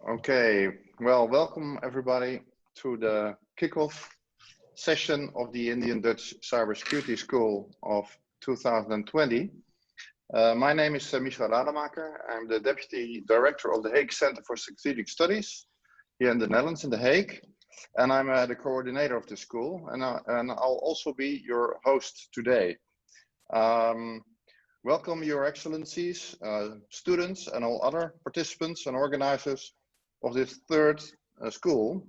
Okay, well, welcome everybody to the kickoff session of the Indian Dutch Cybersecurity School of 2020. My name is Michel Rademaker. I'm the Deputy Director of the Hague Center for Strategic Studies here in the Netherlands, in The Hague. And I'm the coordinator of the school, and I'll also be your host today. Welcome, Your Excellencies, students, and all other participants and organizers of this third school.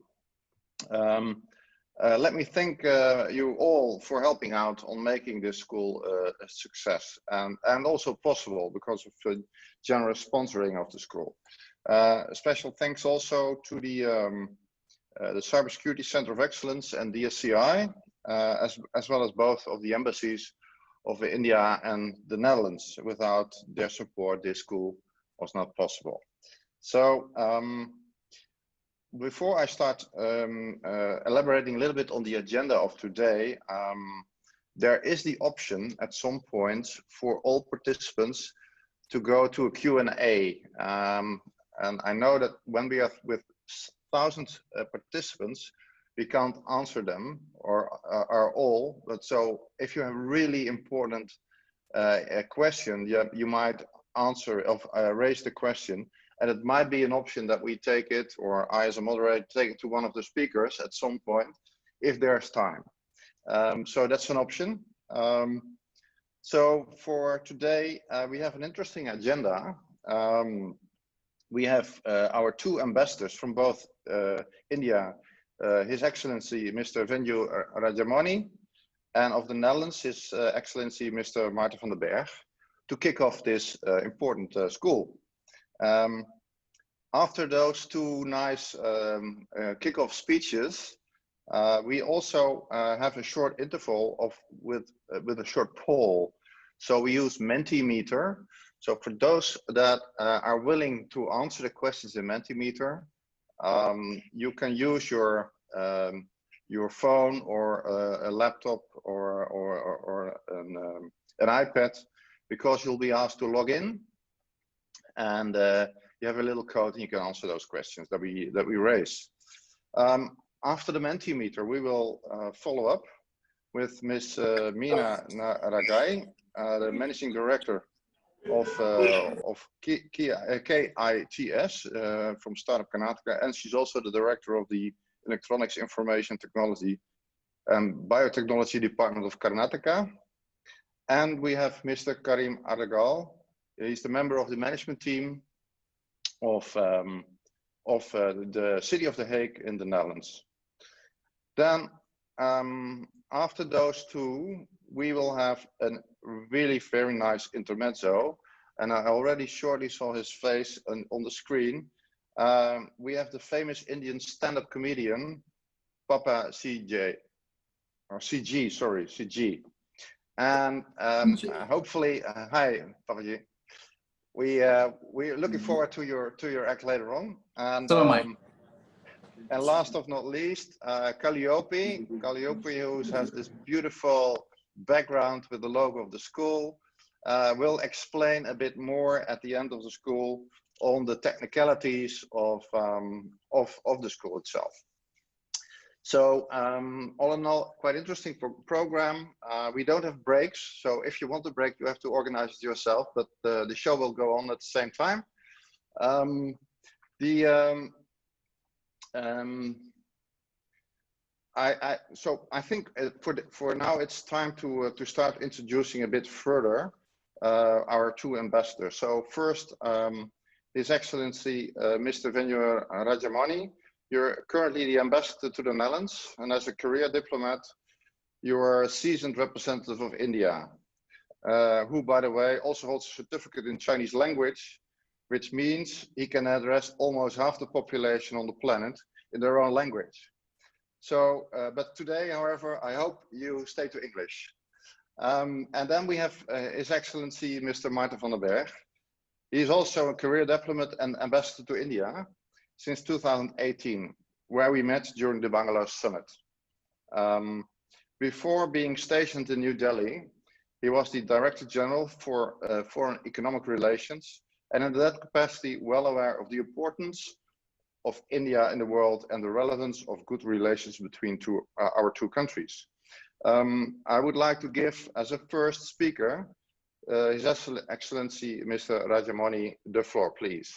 Let me thank you all for helping out on making this school a success and also possible because of the generous sponsoring of the school. A special thanks also to the Cybersecurity Center of Excellence and DSCI, as well as both of the embassies of India and the Netherlands. Without their support, this school was not possible. So before I start elaborating a little bit on the agenda of today, there is the option at some point for all participants to go to a Q&A. And I know that when we have with thousands of participants, we can't answer them or are all, but so if you have really important a question, you might answer raise the question. And it might be an option that we take it, or I as a moderator take it to one of the speakers at some point, if there's time. So that's an option. So for today, we have an interesting agenda. We have our two ambassadors from both India, His Excellency Mr. Venju Rajamani, and of the Netherlands, His Excellency Mr. Maarten van den Berg, to kick off this important school. After those two nice kickoff speeches, we also have a short interval with a short poll. So we use Mentimeter. So for those that are willing to answer the questions in Mentimeter, you can use your phone or a laptop or an iPad, because you'll be asked to log in, and you have a little code and you can answer those questions that we raise. After the Mentimeter, we will follow up with Ms. Meena Naragai, the Managing Director of KITS from Startup Karnataka, and she's also the Director of the Electronics Information Technology and Biotechnology Department of Karnataka. And we have Mr. Karim Ardagal. He's the member of the management team of the city of The Hague in the Netherlands. Then after those two, we will have a really very nice intermezzo, and I already shortly saw his face on the screen. We have the famous Indian stand-up comedian, Papa CG, and hopefully, hi, Papaji. We're looking forward to your act later on, and last but not least, Calliope, who has this beautiful background with the logo of the school, will explain a bit more at the end of the school on the technicalities of the school itself. So all in all, quite interesting program. We don't have breaks, so if you want to break, you have to organize it yourself, but the show will go on at the same time. So I think for now it's time to start introducing a bit further our two ambassadors. So first, His Excellency Mr. Venju Rajamani. You're currently the ambassador to the Netherlands, and as a career diplomat, you are a seasoned representative of India, who, by the way, also holds a certificate in Chinese language, which means he can address almost half the population on the planet in their own language. So, but today, however, I hope you stay to English. And then we have His Excellency Mr. Maarten van den Berg. He is also a career diplomat and ambassador to India since 2018, where we met during the Bangalore summit. Before being stationed in New Delhi, he was the Director General for Foreign Economic Relations, and in that capacity, well aware of the importance of India in the world and the relevance of good relations between our two countries. I would like to give as a first speaker His Excellency Mr. Rajamani the floor, please.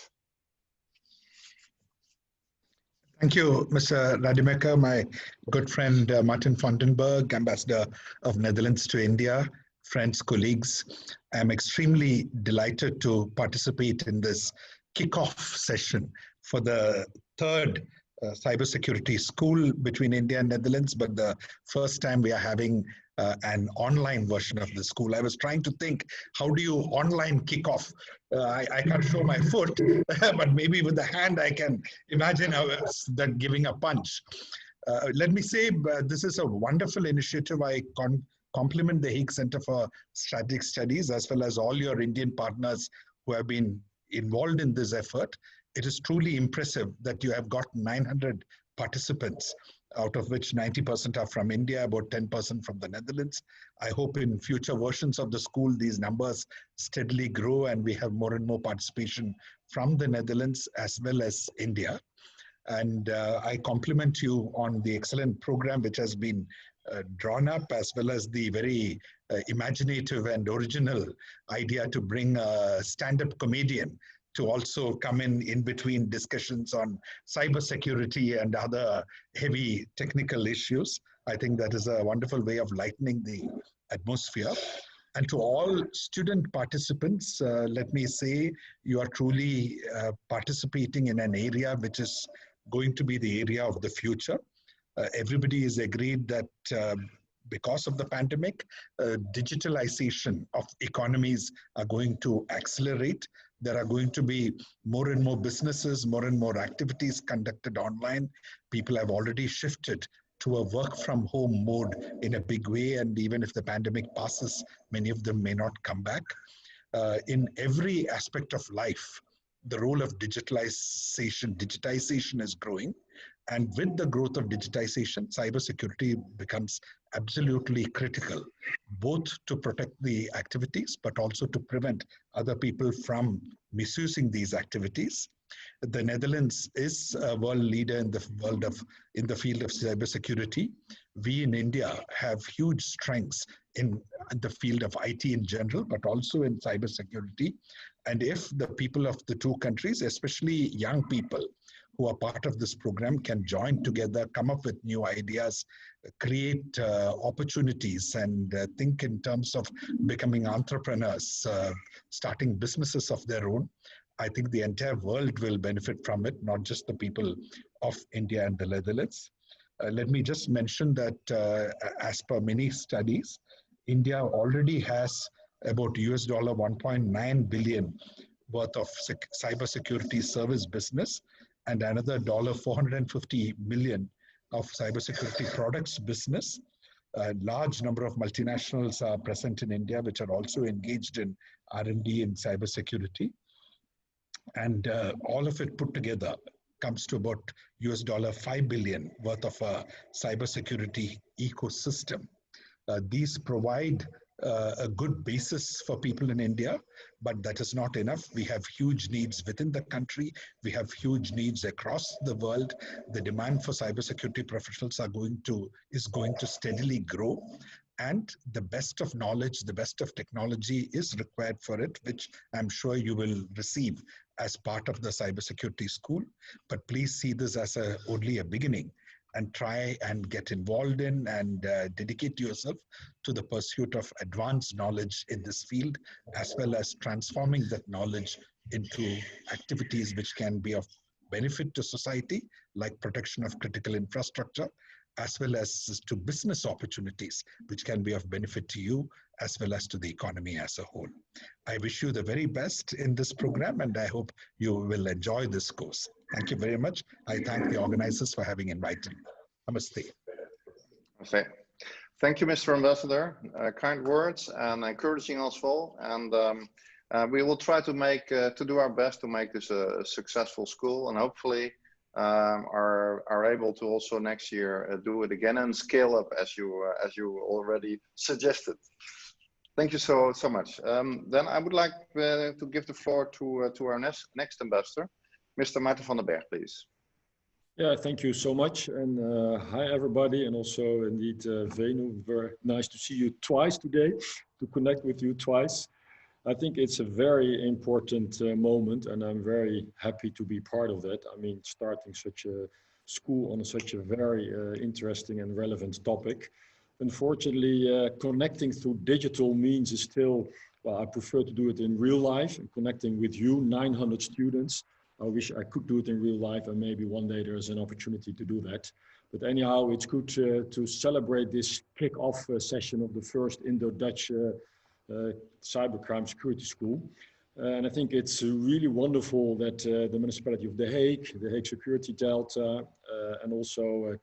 Thank you, Mr. Rademacher, my good friend Martin Vandenberg, Ambassador of Netherlands to India, friends, colleagues. I'm extremely delighted to participate in this kickoff session for the third cybersecurity school between India and Netherlands, but the first time we are having an online version of the school. I was trying to think, how do you online kick off? I can't show my foot, but maybe with the hand I can imagine that giving a punch. Let me say, this is a wonderful initiative. I compliment the Hague Center for Strategic Studies as well as all your Indian partners who have been involved in this effort. It is truly impressive that you have got 900 participants, out of which 90% are from India, about 10% from the Netherlands. I hope in future versions of the school, these numbers steadily grow and we have more and more participation from the Netherlands as well as India. And I compliment you on the excellent program which has been drawn up, as well as the very imaginative and original idea to bring a stand-up comedian to also come in between discussions on cybersecurity and other heavy technical issues. I think that is a wonderful way of lightening the atmosphere. And to all student participants, let me say you are truly participating in an area which is going to be the area of the future. Everybody is agreed that because of the pandemic, digitalization of economies are going to accelerate. There are going to be more and more businesses, more and more activities conducted online. People have already shifted to a work from home mode in a big way. And even if the pandemic passes, many of them may not come back. In every aspect of life, the role of digitization is growing. And with the growth of digitization, cybersecurity becomes absolutely critical, both to protect the activities, but also to prevent other people from misusing these activities. The Netherlands is a world leader in the field of cybersecurity. We in India have huge strengths in the field of IT in general, but also in cybersecurity. And if the people of the two countries, especially young people who are part of this program, can join together, come up with new ideas, create opportunities, and think in terms of becoming entrepreneurs, starting businesses of their own, I think the entire world will benefit from it, not just the people of India and the Netherlands. Let me just mention that as per many studies, India already has about $1.9 billion worth of cybersecurity service business and another $450 million of cybersecurity products business. A large number of multinationals are present in India, which are also engaged in R&D in cybersecurity. And all of it put together comes to about $5 billion worth of a cybersecurity ecosystem. These provide a good basis for people in India, but that is not enough. We have huge needs within the country. We have huge needs across the world. The demand for cybersecurity professionals is going to steadily grow. And the best of knowledge, the best of technology is required for it, which I'm sure you will receive as part of the cybersecurity school. But please see this as only a beginning, and try and get involved in and dedicate yourself to the pursuit of advanced knowledge in this field, as well as transforming that knowledge into activities which can be of benefit to society, like protection of critical infrastructure, as well as to business opportunities, which can be of benefit to you, as well as to the economy as a whole. I wish you the very best in this program, and I hope you will enjoy this course. Thank you very much. I thank the organizers for having invited me. Namaste. Okay. Thank you, Mr. Ambassador. Kind words and encouraging us all. And we will try to do our best to make this a successful school, and hopefully are able to also next year do it again and scale up as you already suggested. Thank you so much. Then I would like to give the floor to our next ambassador, Mr. Maarten van den Berg, please. Yeah, thank you so much. And hi, everybody. And also, indeed, Venu, very nice to see you twice today, to connect with you twice. I think it's a very important moment, and I'm very happy to be part of that. I mean, starting such a school on such a very interesting and relevant topic. Unfortunately, connecting through digital means is still, well, I prefer to do it in real life and connecting with you, 900 students. I wish I could do it in real life, and maybe one day there's an opportunity to do that. But anyhow, it's good to celebrate this kick-off session of the first Indo-Dutch cybercrime security school. And I think it's really wonderful that the municipality of The Hague Security Delta, and also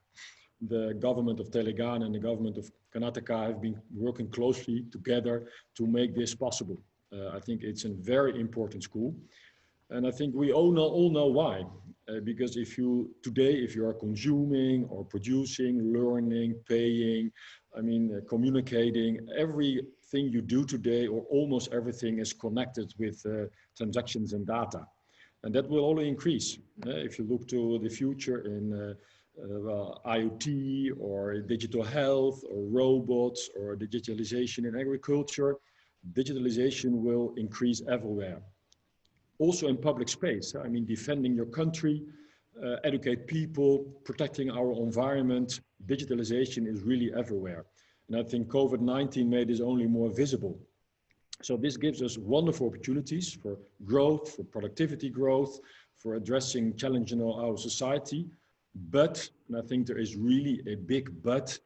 the government of Telegane and the government of Karnataka have been working closely together to make this possible. I think it's a very important school. And I think we all know why. Because if you are consuming or producing, learning, paying, I mean, communicating, everything you do today or almost everything is connected with transactions and data. And that will only increase. If you look to the future in IoT or digital health or robots or digitalization in agriculture, digitalization will increase everywhere. Also in public space, I mean, defending your country, educate people, protecting our environment, digitalization is really everywhere. And I think COVID-19 made this only more visible. So this gives us wonderful opportunities for growth, for productivity growth, for addressing challenges in our society. But, and I think there is really a big but,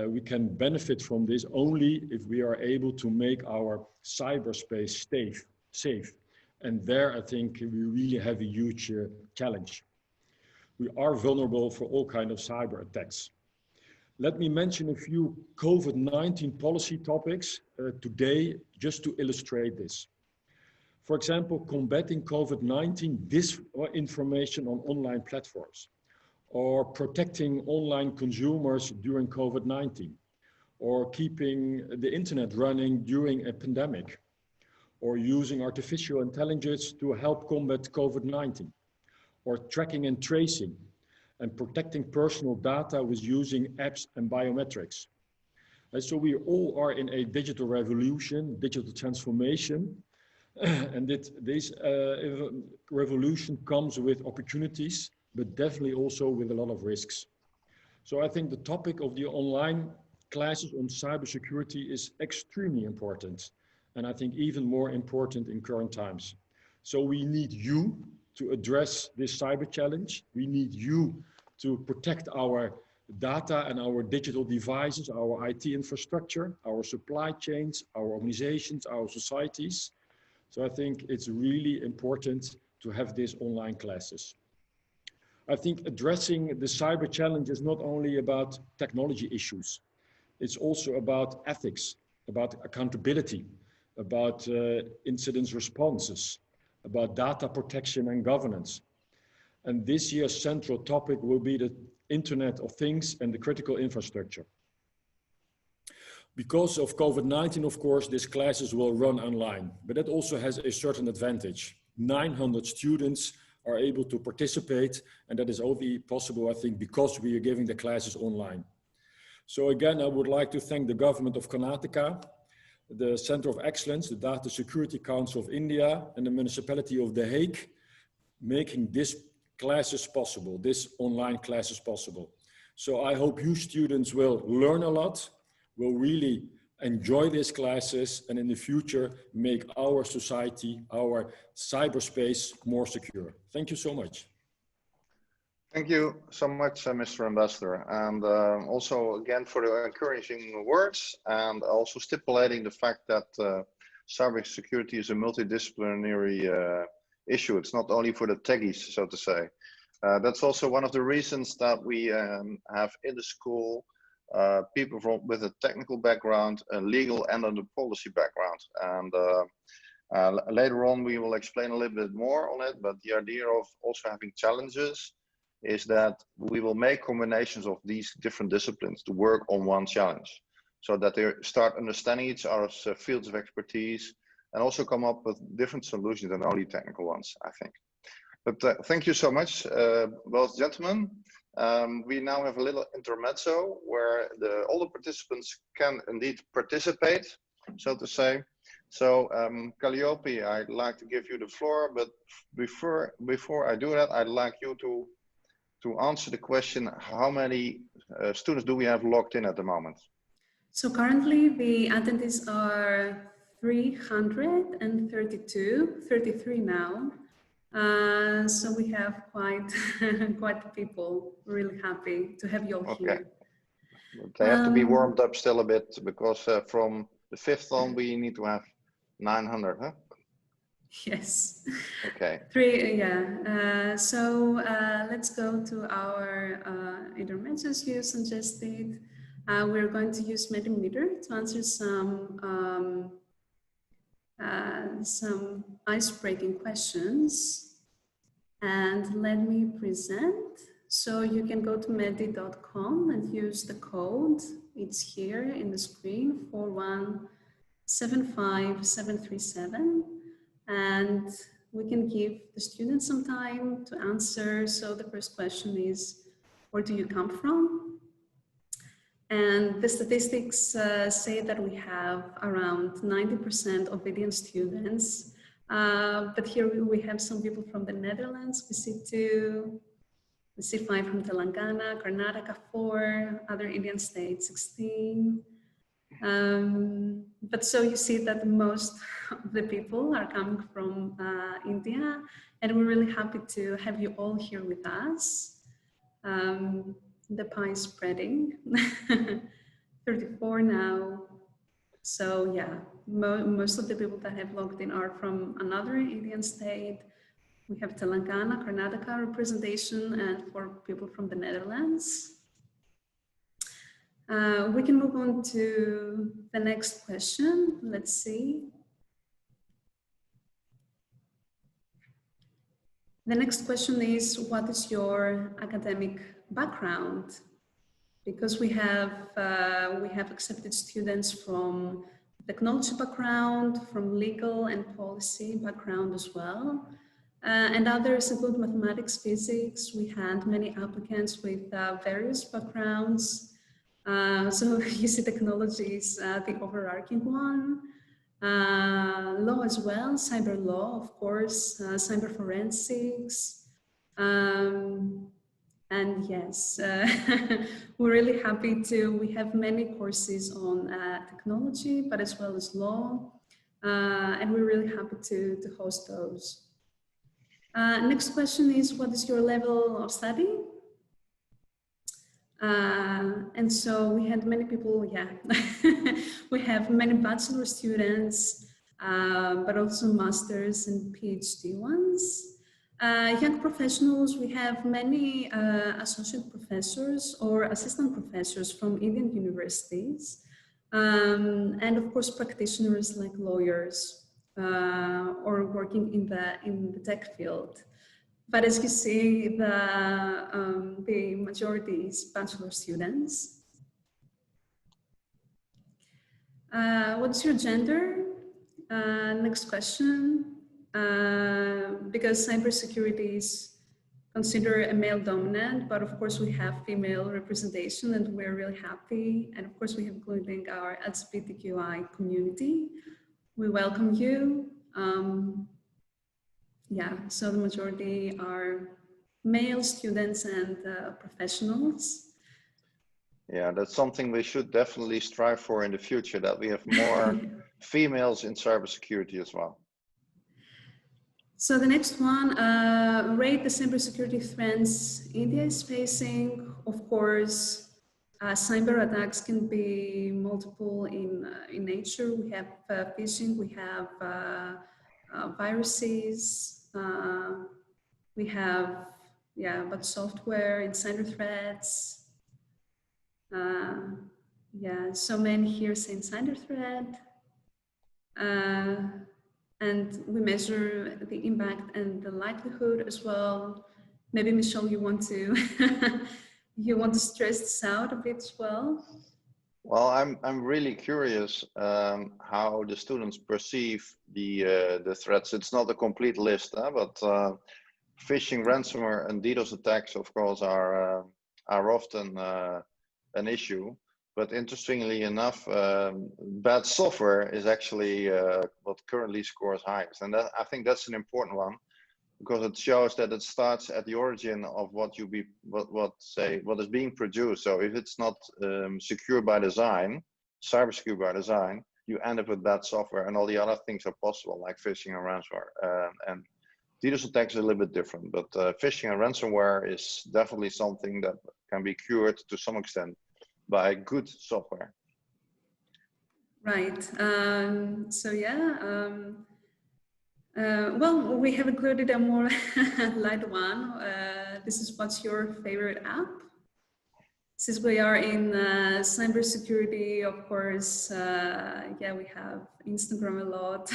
we can benefit from this only if we are able to make our cyberspace safe. And there, I think we really have a huge challenge. We are vulnerable for all kinds of cyber attacks. Let me mention a few COVID-19 policy topics today, just to illustrate this. For example, combating COVID-19 disinformation on online platforms, or protecting online consumers during COVID-19, or keeping the internet running during a pandemic, or using artificial intelligence to help combat COVID-19, or tracking and tracing, and protecting personal data with using apps and biometrics. And so we all are in a digital revolution, digital transformation, and this revolution comes with opportunities, but definitely also with a lot of risks. So I think the topic of the online classes on cybersecurity is extremely important, and I think even more important in current times. So we need you to address this cyber challenge. We need you to protect our data and our digital devices, our IT infrastructure, our supply chains, our organizations, our societies. So I think it's really important to have these online classes. I think addressing the cyber challenge is not only about technology issues, it's also about ethics, about accountability, about incident responses, about data protection and governance. And this year's central topic will be the Internet of Things and the critical infrastructure. Because of COVID-19, of course, these classes will run online, but that also has a certain advantage. 900 students are able to participate, and that is only possible, I think, because we are giving the classes online. So again, I would like to thank the government of Karnataka, the Center of Excellence, the Data Security Council of India, and the municipality of The Hague, making this classes possible, this online classes possible. So I hope you students will learn a lot, will really enjoy these classes, and in the future make our society, our cyberspace more secure. Thank you so much. Thank you so much, Mr. Ambassador, and also again for the encouraging words, and also stipulating the fact that cybersecurity is a multidisciplinary issue. It's not only for the techies, so to say. That's also one of the reasons that we have in the school people with a technical background, a legal and a policy background. And later on, we will explain a little bit more on it, but the idea of also having challenges is that we will make combinations of these different disciplines to work on one challenge, so that they start understanding each other's fields of expertise and also come up with different solutions than only technical ones, I think. But thank you so much, both gentlemen. We now have a little intermezzo where all the participants can indeed participate, so to say. So Calliope, I'd like to give you the floor, but before I do that, I'd like you to answer the question, how many students do we have logged in at the moment? So currently the attendees are 33 now. So we have quite people. Really happy to have you all here. They have to be warmed up still a bit, because from the 5th on we need to have 900, huh? Yes. Okay. So let's go to our intermediates you suggested. We're going to use Mentimeter to answer some ice-breaking questions. And let me present. So you can go to medi.com and use the code. It's here in the screen, 4175737. And we can give the students some time to answer. So the first question is, where do you come from? And the statistics say that we have around 90% of Indian students. But here we have some people from the Netherlands. We see 2, we see 5 from Telangana, Karnataka 4, other Indian states 16. But so you see that most of the people are coming from India, and we're really happy to have you all here with us. The pie is spreading. 34 now. So yeah, most of the people that have logged in are from another Indian state. We have Telangana, Karnataka representation, and 4 people from the Netherlands. We can move on to the next question. Let's see. The next question is, what is your academic background? Because we have accepted students from technology background, from legal and policy background as well. And others include mathematics, physics. We had many applicants with various backgrounds. So you see technology is the overarching one. Law as well, cyber law, of course, cyber forensics. And yes, we're really happy we have many courses on technology, but as well as law. And we're really happy to host those. Next question is, what is your level of study? And so we had many people, yeah. We have many bachelor students, but also masters and PhD ones. Young professionals, we have many associate professors or assistant professors from Indian universities. And of course, practitioners like lawyers or working in the tech field. But as you see, the majority is bachelor students. What's your gender? Next question. Because cybersecurity is considered a male dominant, but of course we have female representation and we're really happy. And of course we have including our LGBTQI community. We welcome you. Yeah, so the majority are male students and professionals. Yeah, that's something we should definitely strive for in the future, that we have more females in cybersecurity as well. So the next one, rate the cybersecurity threats India is facing. Of course, cyber attacks can be multiple in nature. We have phishing, we have viruses, we have, but software, insider threats. Yeah, so many here say insider threat. And we measure the impact and the likelihood as well. Maybe Michelle, you want to you want to stress this out a bit as well? Well, I'm really curious how the students perceive the threats. It's not a complete list, but phishing, ransomware, and DDoS attacks, of course, are often an issue. But interestingly enough, bad software is actually what currently scores highest, and that, I think that's an important one, because it shows that it starts at the origin of what is being produced. So if it's not secure by design, cyber secure by design, you end up with bad software, and all the other things are possible, like phishing and ransomware. And DDoS attacks are a little bit different, but phishing and ransomware is definitely something that can be cured to some extent by good software. Right. So yeah. Well, we have included a more light one. This is what's your favorite app? Since we are in cybersecurity, of course, yeah, we have Instagram a lot.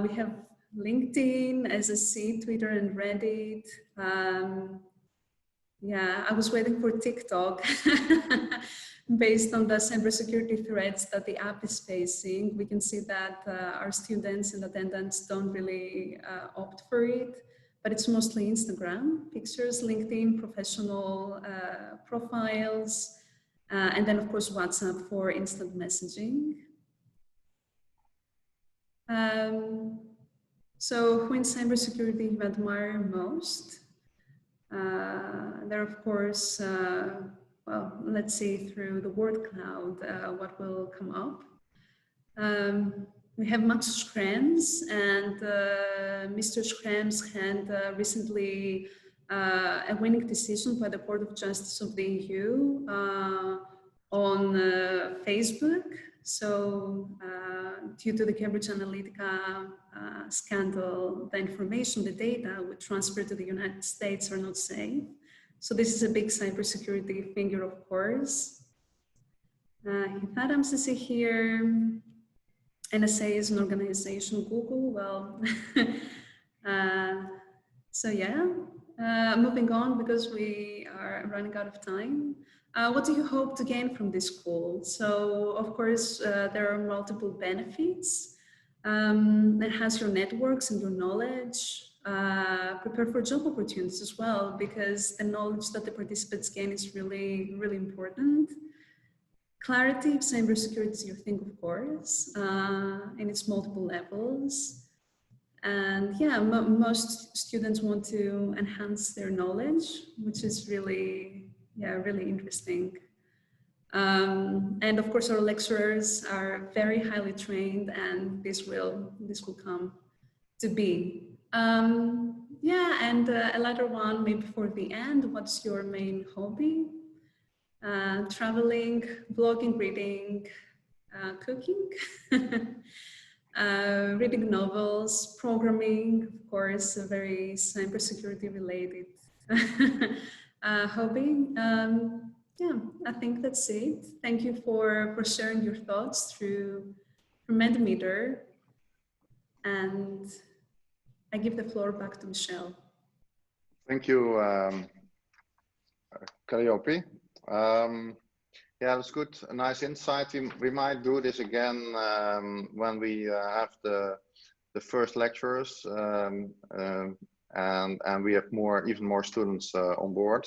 We have LinkedIn, as I see, Twitter and Reddit. Yeah, I was waiting for TikTok based on the cybersecurity threats that the app is facing. We can see that our students and attendants don't really opt for it, but it's mostly Instagram, pictures, LinkedIn, professional profiles, and then of course WhatsApp for instant messaging. So who in cybersecurity you admire most? There, of course, well, let's see through the word cloud what will come up. We have Max Schrems, and Mr. Schrems had recently a winning decision by the Court of Justice of the EU on Facebook. So due to the Cambridge Analytica scandal, the information, the data would transfer to the United States are not safe. So this is a big cybersecurity finger, of course. Heath Adams is here. NSA is an organization, Google, well, so yeah, moving on because we are running out of time. What do you hope to gain from this call? So, of course, there are multiple benefits. Enhance your networks and your knowledge. Prepare for job opportunities as well, because the knowledge that the participants gain is really, really important. Clarity of cybersecurity is your thing, of course, in its multiple levels. And yeah, most students want to enhance their knowledge, which is really, yeah, really interesting. And of course, our lecturers are very highly trained, and this will come to be. Yeah, and a latter one, maybe for the end, what's your main hobby? Traveling, blogging, reading, cooking, reading novels, programming, of course, a very cybersecurity related hobby. Yeah, I think that's it. Thank you for sharing your thoughts through Mentimeter. And I give the floor back to Michelle. Thank you, Calliope. Yeah, that's good. A nice insight. We might do this again when we have the first lecturers and we have even more students on board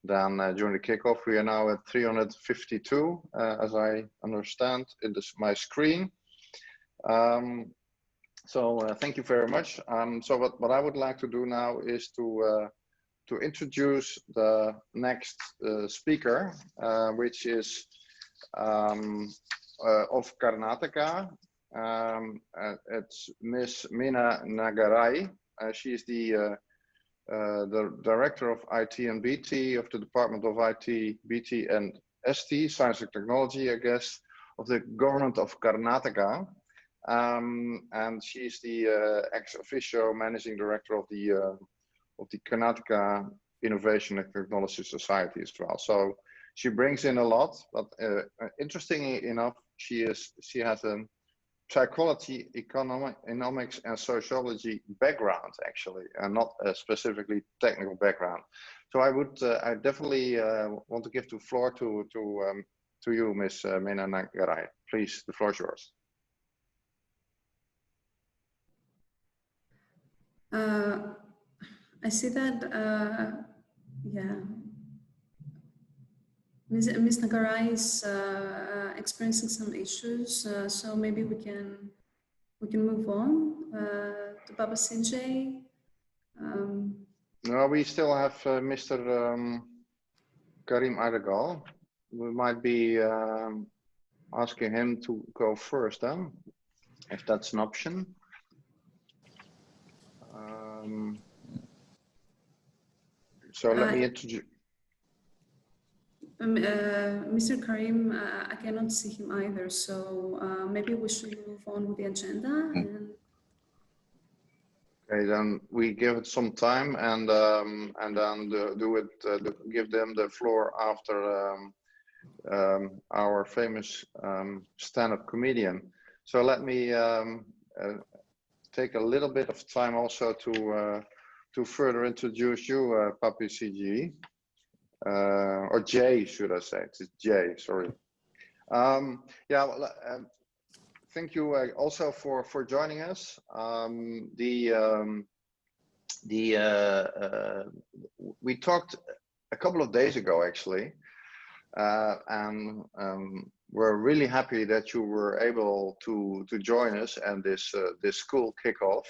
than during the kickoff. We are now at 352, as I understand in my screen. So thank you very much. So what I would like to do now is to introduce the next speaker, which is of Karnataka. It's Miss Meena Nagarai. She is the Director of IT and BT of the Department of IT, BT and ST, Science and Technology, I guess, of the Government of Karnataka. And she's the ex officio Managing Director of the Karnataka Innovation and Technology Society as well. So she brings in a lot, but interestingly enough, she has a psychology, economics, and sociology background actually, and not a specifically technical background. So I definitely want to give the floor to you, Ms. Meena Nagarai. Please, the floor is yours. I see that, yeah, Ms. Nagara is experiencing some issues, so maybe we can move on to Baba CJ. No, we still have Mr. Karim Ardagal. We might be asking him to go first then, if that's an option. So let me introduce. Mr. Karim, I cannot see him either, so maybe we should move on with the agenda. And... Okay, then we give it some time, and then give them the floor after our famous stand-up comedian. So let me take a little bit of time also to further introduce you, Papi CG. Or Jay, should I say? It's Jay, sorry. Yeah, well, thank you also for joining us. We talked a couple of days ago, actually, and we're really happy that you were able to join us and this school kickoff.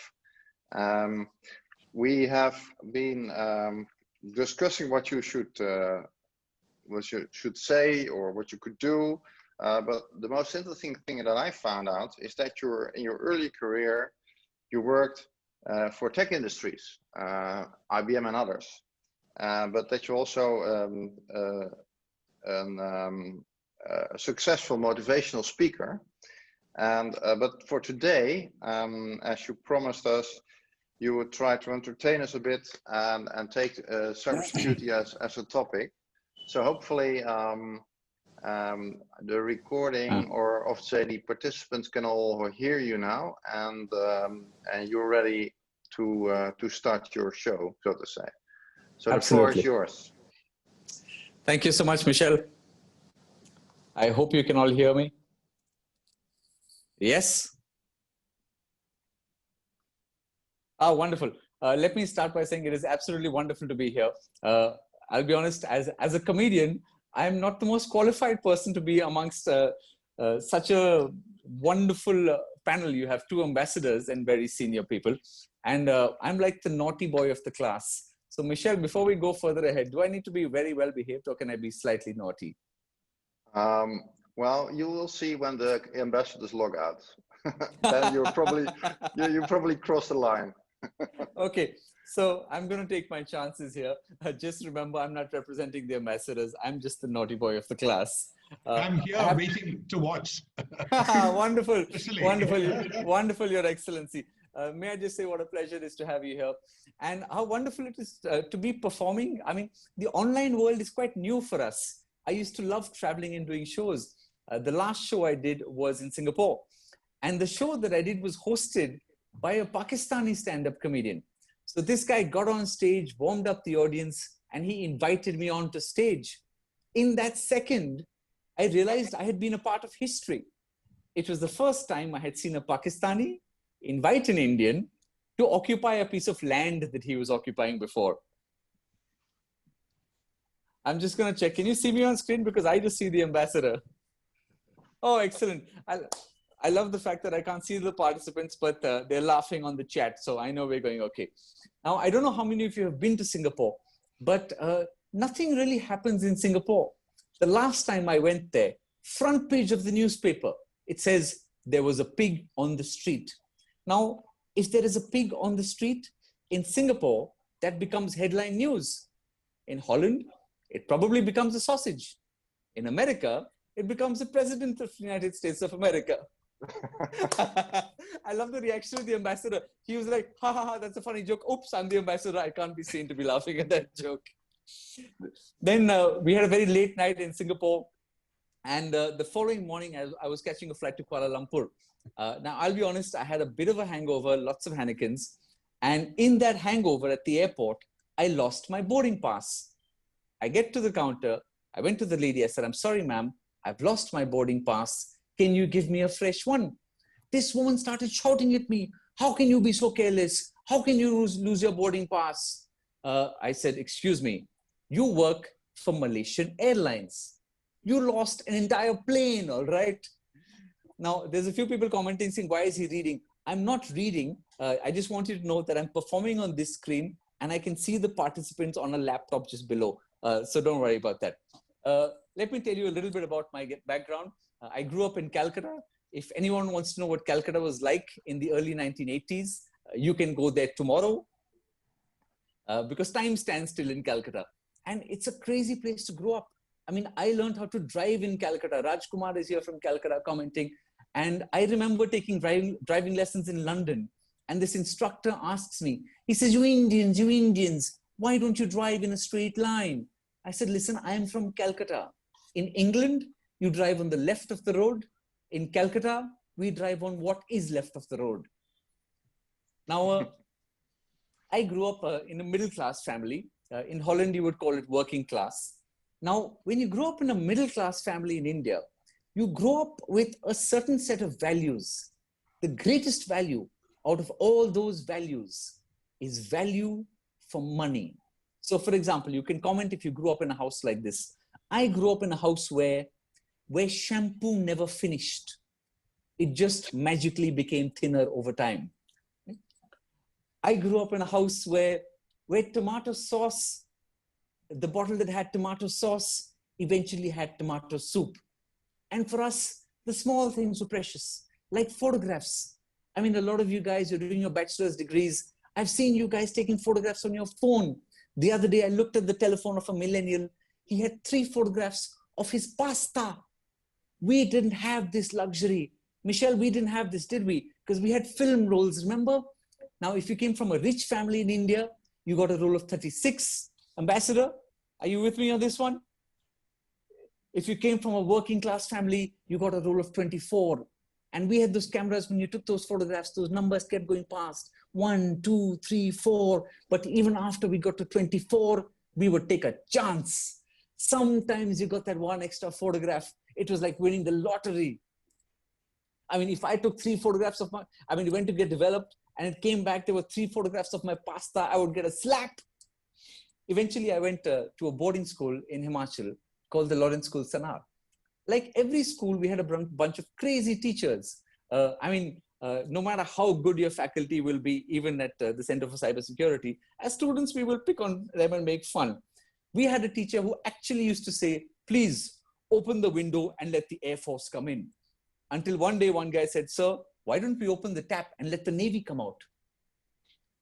We have been discussing what you should say or what you could do, but the most interesting thing that I found out is that in your early career you worked for tech industries, IBM and others, but that you also a successful motivational speaker. And but for today, as you promised us, you would try to entertain us a bit and take cybersecurity as a topic. So hopefully the recording or of say the participants can all hear you now, and you're ready to start your show, so to say. So the floor is yours. Thank you so much, Michelle. I hope you can all hear me. Yes. Oh, wonderful. Let me start by saying it is absolutely wonderful to be here. I'll be honest, as a comedian, I'm not the most qualified person to be amongst such a wonderful panel. You have two ambassadors and very senior people. And I'm like the naughty boy of the class. So Michelle, before we go further ahead, do I need to be very well behaved or can I be slightly naughty? Well, you will see when the ambassadors log out. Then you probably cross the line. Okay, so I'm going to take my chances here. Just remember, I'm not representing the ambassadors. I'm just the naughty boy of the class. I'm here waiting to watch. Wonderful, wonderful, Your Excellency. May I just say what a pleasure it is to have you here, and how wonderful it is to be performing. I mean, the online world is quite new for us. I used to love traveling and doing shows. The last show I did was in Singapore, and the show that I did was hosted by a Pakistani stand-up comedian. So this guy got on stage, warmed up the audience, and he invited me onto stage. In that second, I realized I had been a part of history. It was the first time I had seen a Pakistani invite an Indian to occupy a piece of land that he was occupying before. I'm just going to check. Can you see me on screen? Because I just see the ambassador. Oh, excellent. I love the fact that I can't see the participants, but they're laughing on the chat. So I know we're going okay. Now, I don't know how many of you have been to Singapore, but nothing really happens in Singapore. The last time I went there, front page of the newspaper, it says there was a pig on the street. Now, if there is a pig on the street in Singapore, that becomes headline news. In Holland, it probably becomes a sausage. In America, it becomes the president of the United States of America. I love the reaction of the ambassador. He was like, ha ha ha, that's a funny joke. Oops, I'm the ambassador. I can't be seen to be laughing at that joke. Then we had a very late night in Singapore. And the following morning, I was catching a flight to Kuala Lumpur. Now, I'll be honest, I had a bit of a hangover, lots of Heinekens. And in that hangover at the airport, I lost my boarding pass. I get to the counter. I went to the lady. I said, I'm sorry, ma'am. I've lost my boarding pass. Can you give me a fresh one? This woman started shouting at me. How can you be so careless? How can you lose your boarding pass? I said, excuse me, you work for Malaysian Airlines. You lost an entire plane, all right? Now, there's a few people commenting saying, why is he reading? I'm not reading. I just want you to know that I'm performing on this screen and I can see the participants on a laptop just below. So don't worry about that. Let me tell you a little bit about my background. I grew up in Calcutta. If anyone wants to know what Calcutta was like in the early 1980s, you can go there tomorrow because time stands still in Calcutta. And it's a crazy place to grow up. I mean, I learned how to drive in Calcutta. Rajkumar is here from Calcutta commenting. And I remember taking driving lessons in London. And this instructor asks me, he says, you Indians, why don't you drive in a straight line? I said, listen, I am from Calcutta. In England, you drive on the left of the road. In Calcutta, we drive on what is left of the road. Now, I grew up in a middle-class family. In Holland, you would call it working class. Now, when you grow up in a middle-class family in India, you grow up with a certain set of values. The greatest value out of all those values is value for money. So, for example, you can comment if you grew up in a house like this. I grew up in a house where shampoo never finished. It just magically became thinner over time. I grew up in a house where tomato sauce, the bottle that had tomato sauce eventually had tomato soup. And for us, the small things were precious, like photographs. I mean, a lot of you guys, you're doing your bachelor's degrees. I've seen you guys taking photographs on your phone. The other day, I looked at the telephone of a millennial. He had 3 photographs of his pasta. We didn't have this luxury. Michelle, we didn't have this, did we? Because we had film rolls, remember? Now, if you came from a rich family in India, you got a roll of 36. Ambassador, are you with me on this one? If you came from a working class family, you got a roll of 24. And we had those cameras, when you took those photographs, those numbers kept going past. 1, 2, 3, 4. But even after we got to 24, we would take a chance. Sometimes you got that one extra photograph. It was like winning the lottery. I mean, if I took 3 photographs of my, I mean, it went to get developed and it came back, there were 3 photographs of my pasta, I would get a slap. Eventually, I went to a boarding school in Himachal called the Lawrence School, Sanar. Like every school, we had a bunch of crazy teachers. No matter how good your faculty will be, even at the Center for Cybersecurity, as students, we will pick on them and make fun. We had a teacher who actually used to say, please open the window and let the Air Force come in. Until one day, one guy said, sir, why don't we open the tap and let the Navy come out?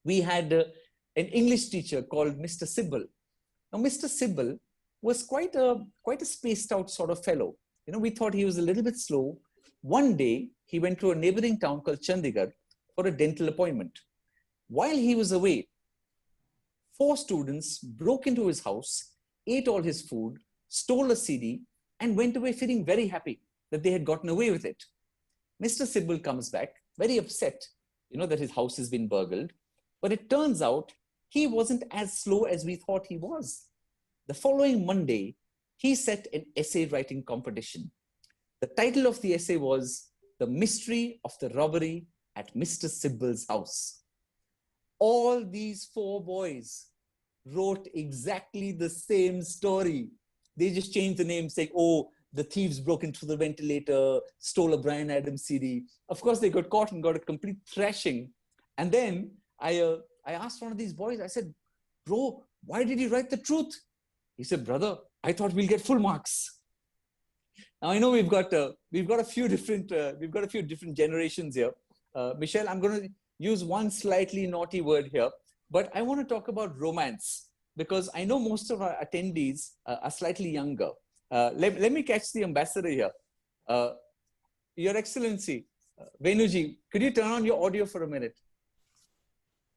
We had an English teacher called Mr. Sibble. Now, Mr. Sibble was quite a spaced out sort of fellow. You know, we thought he was a little bit slow. One day, he went to a neighboring town called Chandigarh for a dental appointment. While he was away, 4 students broke into his house, ate all his food, stole a CD, and went away feeling very happy that they had gotten away with it. Mr. Sibble comes back, very upset, you know, that his house has been burgled. But it turns out he wasn't as slow as we thought he was. The following Monday, he set an essay writing competition. The title of the essay was The Mystery of the Robbery at Mr. Sibble's House. All these 4 boys wrote exactly the same story. They just changed the name, saying, oh, the thieves broke into the ventilator, stole a Bryan Adams CD. Of course, they got caught and got a complete thrashing. And then I asked one of these boys, I said, bro, why did you write the truth? He said, brother, I thought we'll get full marks. Now I know we've got a few different generations here. Michelle, I'm going to use one slightly naughty word here, but I want to talk about romance because I know most of our attendees are slightly younger. Let me catch the ambassador here. Your Excellency, Venuji, could you turn on your audio for a minute?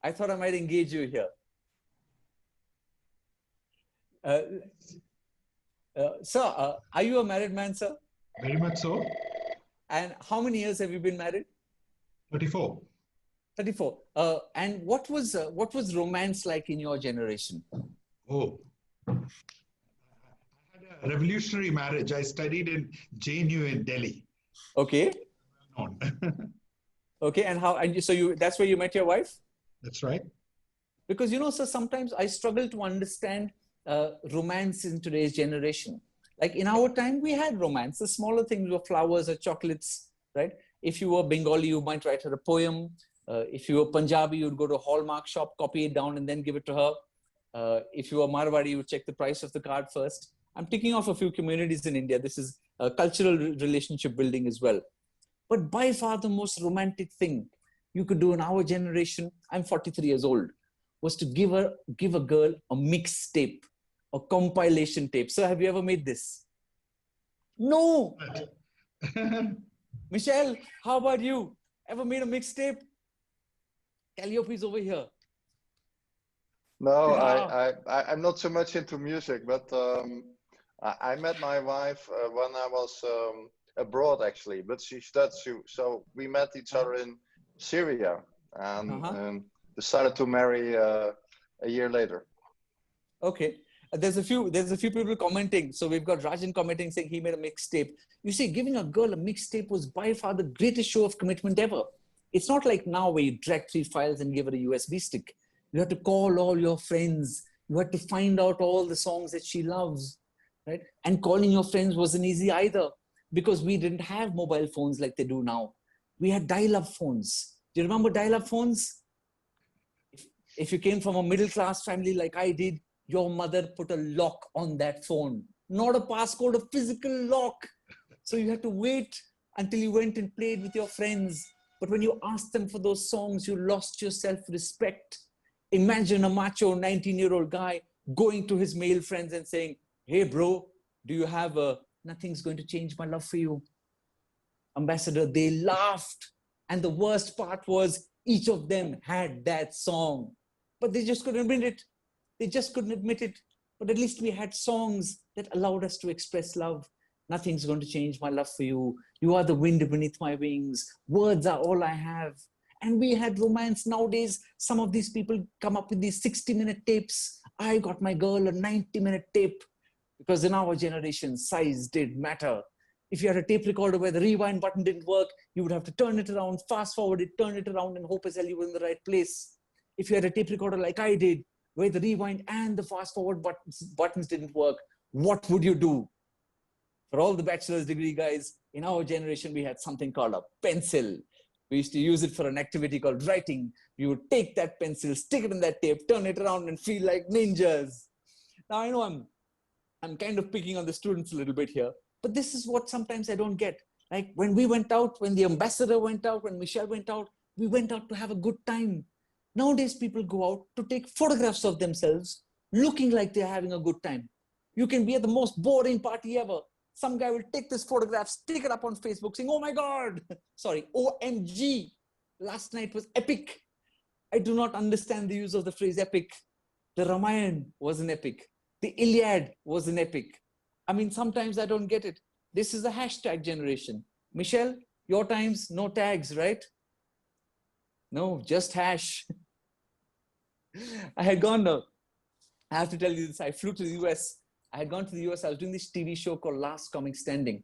I thought I might engage you here. Sir, are you a married man, sir? Very much so. And how many years have you been married? 34. 34. And what was romance like in your generation? Oh, I had a revolutionary marriage. I studied in JNU in Delhi. Okay. Okay, and how? And so that's where you met your wife? That's right. Because, you know, so sometimes I struggle to understand romance in today's generation. Like in our time, we had romance. The smaller things were flowers or chocolates, right? If you were Bengali, you might write her a poem. If you were Punjabi, you'd go to a Hallmark shop, copy it down, and then give it to her. If you were Marwadi, you would check the price of the card first. I'm ticking off a few communities in India. This is a cultural relationship building as well. But by far the most romantic thing you could do in our generation, I'm 43 years old, was to give a girl a mixtape, a compilation tape. So have you ever made this? No. Michelle, how about you? Ever made a mixtape? Calliope is over here. No, Yeah. I'm not so much into music, but I met my wife when I was abroad actually, but she's Dutch, so we met each other in Syria and decided to marry a year later. Okay. There's a few people commenting. So we've got Rajan commenting saying he made a mixtape. You see, giving a girl a mixtape was by far the greatest show of commitment ever. It's not like now where you drag 3 files and give her a USB stick. You have to call all your friends. You had to find out all the songs that she loves, right? And calling your friends wasn't easy either because we didn't have mobile phones like they do now. We had dial-up phones. Do you remember dial-up phones? If you came from a middle-class family like I did, your mother put a lock on that phone, not a passcode, a physical lock. So you had to wait until you went and played with your friends. But when you asked them for those songs, you lost your self-respect. Imagine a macho 19-year-old guy going to his male friends and saying, hey, bro, do you have a Nothing's Going to Change My Love for You? Ambassador, they laughed. And the worst part was each of them had that song, but they just couldn't admit it. They just couldn't admit it. But at least we had songs that allowed us to express love. Nothing's going to change my love for you. You are the wind beneath my wings. Words are all I have. And we had romance. Nowadays, some of these people come up with these 60-minute tapes. I got my girl a 90-minute tape because in our generation, size did matter. If you had a tape recorder where the rewind button didn't work, you would have to turn it around, fast forward it, turn it around, and hope as hell you were in the right place. If you had a tape recorder like I did, where the rewind and the fast forward buttons didn't work, what would you do? For all the bachelor's degree guys, in our generation, we had something called a pencil. We used to use it for an activity called writing. You would take that pencil, stick it in that tape, turn it around, and feel like ninjas. Now, I know I'm kind of picking on the students a little bit here, but this is what sometimes I don't get. Like when we went out, when the ambassador went out, when Michelle went out, we went out to have a good time. Nowadays, people go out to take photographs of themselves looking like they're having a good time. You can be at the most boring party ever. Some guy will take this photograph, stick it up on Facebook saying, oh my God, sorry, OMG, last night was epic. I do not understand the use of the phrase epic. The Ramayana was an epic. The Iliad was an epic. I mean, sometimes I don't get it. This is a hashtag generation. Michelle, your times, no tags, right? No, just hash. I had gone, I have to tell you this, I flew to the US. I had gone to the US, I was doing this TV show called Last Comic Standing.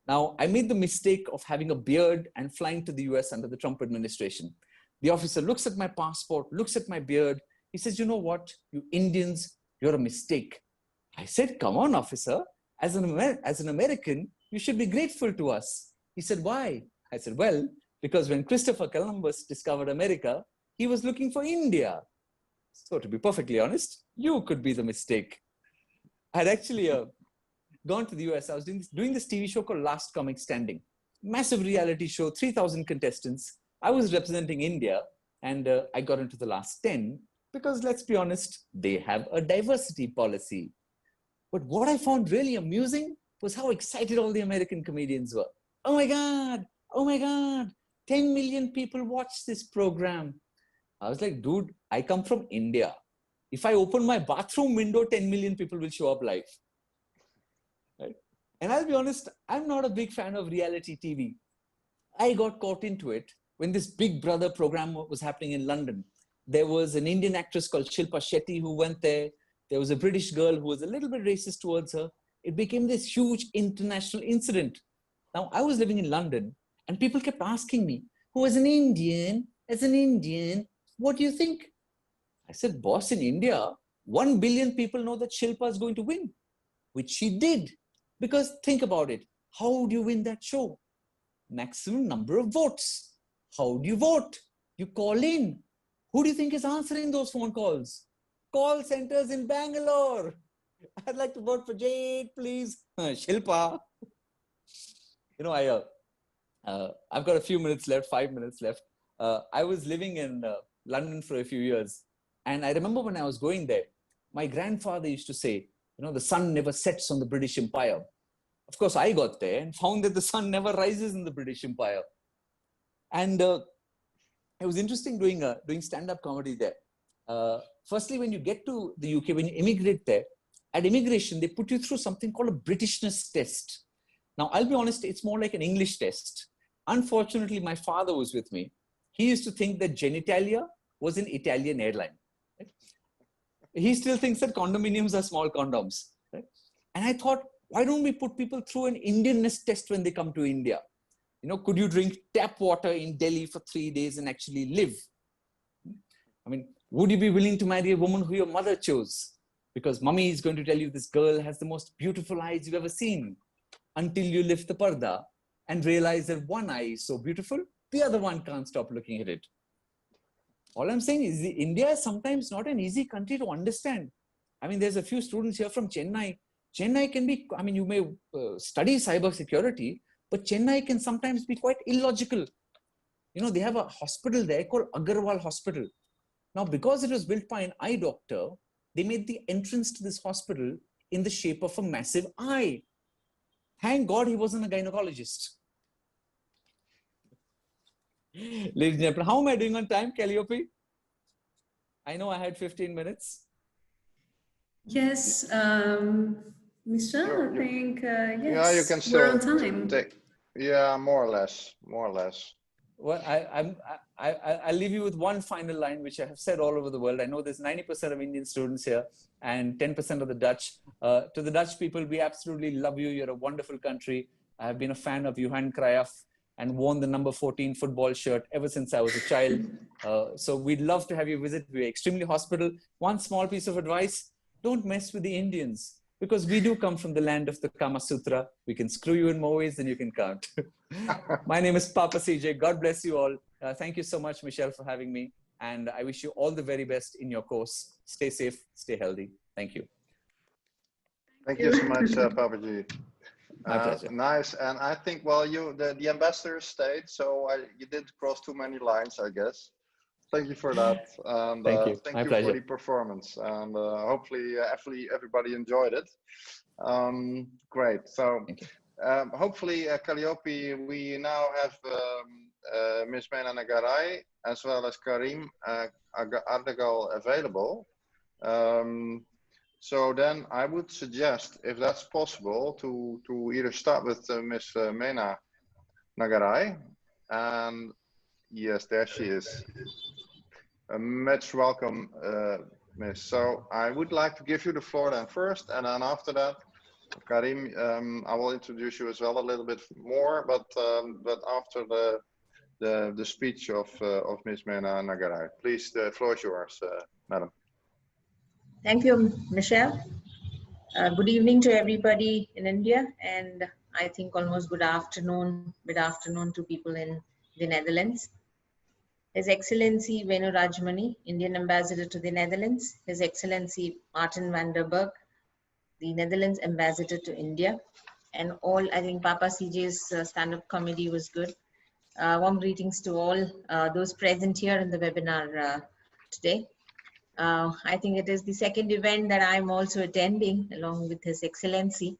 Now, I made the mistake of having a beard and flying to the US under the Trump administration. The officer looks at my passport, looks at my beard. He says, you know what, you Indians, you're a mistake. I said, come on, officer. As an American, you should be grateful to us. He said, why? I said, well, because when Christopher Columbus discovered America, he was looking for India. So to be perfectly honest, you could be the mistake. I had actually gone to the US. I was doing this TV show called Last Comic Standing. Massive reality show, 3,000 contestants. I was representing India and I got into the last 10 because let's be honest, they have a diversity policy. But what I found really amusing was how excited all the American comedians were. Oh my God, 10 million people watch this program. I was like, dude, I come from India. If I open my bathroom window, 10 million people will show up live. Right? And I'll be honest, I'm not a big fan of reality TV. I got caught into it when this Big Brother program was happening in London. There was an Indian actress called Shilpa Shetty who went there. There was a British girl who was a little bit racist towards her. It became this huge international incident. Now, I was living in London and people kept asking me, who as an Indian, what do you think? I said, boss, in India, 1 billion people know that Shilpa is going to win, which she did. Because think about it. How do you win that show? Maximum number of votes. How do you vote? You call in. Who do you think is answering those phone calls? Call centers in Bangalore. I'd like to vote for Jade, please. Shilpa. You know, I've got a few minutes left, 5 minutes left. I was living in London for a few years. And I remember when I was going there, my grandfather used to say, you know, the sun never sets on the British Empire. Of course, I got there and found that the sun never rises in the British Empire. And it was interesting doing stand-up comedy there. Firstly, when you get to the UK, when you immigrate there, at immigration, they put you through something called a Britishness test. Now, I'll be honest, it's more like an English test. Unfortunately, my father was with me. He used to think that genitalia was an Italian airline. Right? He still thinks that condominiums are small condoms. Right? And I thought, why don't we put people through an Indianness test when they come to India? You know, could you drink tap water in Delhi for 3 days and actually live? I mean, would you be willing to marry a woman who your mother chose? Because mummy is going to tell you this girl has the most beautiful eyes you've ever seen, until you lift the parda and realize that one eye is so beautiful, the other one can't stop looking at it. All I'm saying is India is sometimes not an easy country to understand. I mean, there's a few students here from Chennai. Chennai can be, I mean, you may study cybersecurity, but Chennai can sometimes be quite illogical. You know, they have a hospital there called Agarwal Hospital. Now, because it was built by an eye doctor, they made the entrance to this hospital in the shape of a massive eye. Thank God he wasn't a gynecologist. Ladies and gentlemen, how am I doing on time, Calliope? I know I had 15 minutes. Yes, Michelle, I think, yes, yeah, you can we're on still time. Yeah, more or less. Well, I'll leave you with one final line, which I have said all over the world. I know there's 90% of Indian students here and 10% of the Dutch. To the Dutch people, we absolutely love you. You're a wonderful country. I have been a fan of Johan Cruyff and worn the number 14 football shirt ever since I was a child. So we'd love to have you visit. We're extremely hospitable. One small piece of advice, don't mess with the Indians, because we do come from the land of the Kama Sutra. We can screw you in more ways than you can count. My name is Papa CJ. God bless you all. Thank you so much, Michelle, for having me. And I wish you all the very best in your course. Stay safe, stay healthy. Thank you. Thank you so much, Papa G. My pleasure. Nice. And I think, well, the ambassador stayed, so you didn't cross too many lines, I guess. Thank you for that. And thank you. Thank My you pleasure. for the performance. And hopefully, everybody enjoyed it. Great. So hopefully, Calliope, we now have Ms. Mena Nagarai as well as Karim Ardagal available. So then I would suggest, if that's possible, to either start with Ms. Mena Nagarai. And yes, there she is. Much welcome, Miss. So I would like to give you the floor then first, and then after that, Karim, I will introduce you as well a little bit more, but after the speech of Ms. Mena Nagarai. Please, the floor is yours, madam. Thank you, Michelle. Good evening to everybody in India, and I think almost good afternoon to people in the Netherlands. His Excellency Venu Rajmani, Indian Ambassador to the Netherlands. His Excellency Martin van der Berg, the Netherlands Ambassador to India. And all, I think Papa CJ's stand-up comedy was good. Warm greetings to all those present here in the webinar today. I think it is the second event that I'm also attending along with His Excellency.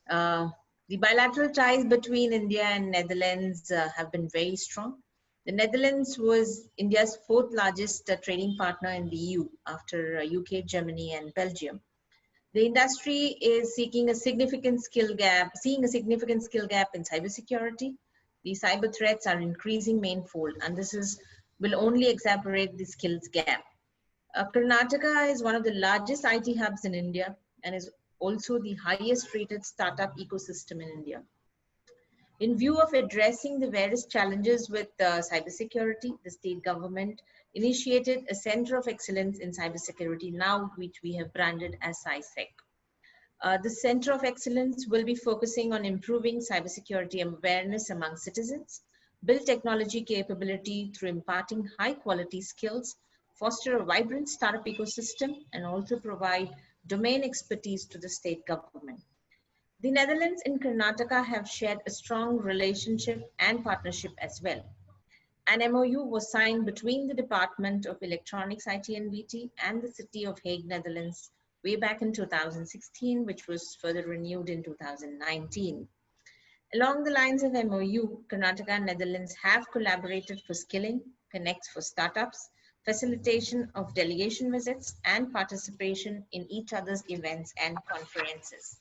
The bilateral ties between India and Netherlands have been very strong. The Netherlands was India's fourth largest trading partner in the EU after UK, Germany, and Belgium. The industry is seeing a significant skill gap in cybersecurity. The cyber threats are increasing manifold, and this will only exacerbate the skills gap. Karnataka is one of the largest IT hubs in India and is also the highest rated startup ecosystem in India. In view of addressing the various challenges with cybersecurity, the state government initiated a Center of Excellence in Cybersecurity, now which we have branded as CySec. The Center of Excellence will be focusing on improving cybersecurity awareness among citizens, build technology capability through imparting high-quality skills, foster a vibrant startup ecosystem, and also provide domain expertise to the state government. The Netherlands and Karnataka have shared a strong relationship and partnership as well. An MOU was signed between the Department of Electronics, IT and VT and the City of Hague, Netherlands, way back in 2016, which was further renewed in 2019. Along the lines of MOU, Karnataka and Netherlands have collaborated for skilling, connects for startups, facilitation of delegation visits, and participation in each other's events and conferences.